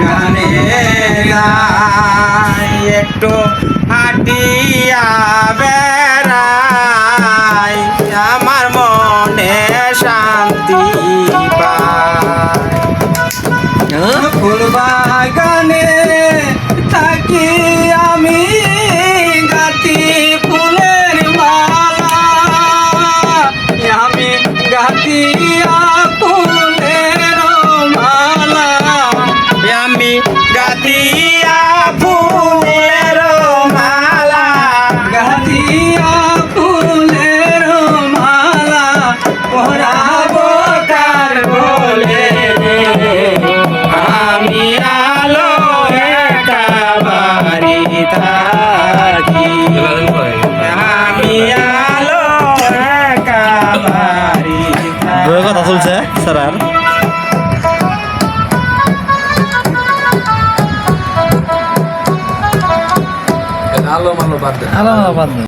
গানে যাই একটু হাঁটিয়া বেড়াই আমার মনে শান্তি পায় ফুল বাগানে থাকি আমি গাতি ফুলের মালা আমি গাতিয়া ফুলের মালা আমি গাতিয়া ফুলের মালা গাতিয়া ফুলের মালা পরাবো কার বলে আমি আলো একা বাড়ি থাকি আমি আলো একা বাড়ি থাকি কথা চলছে স্যার আর আলো মালো বাদ দে আলো বাদ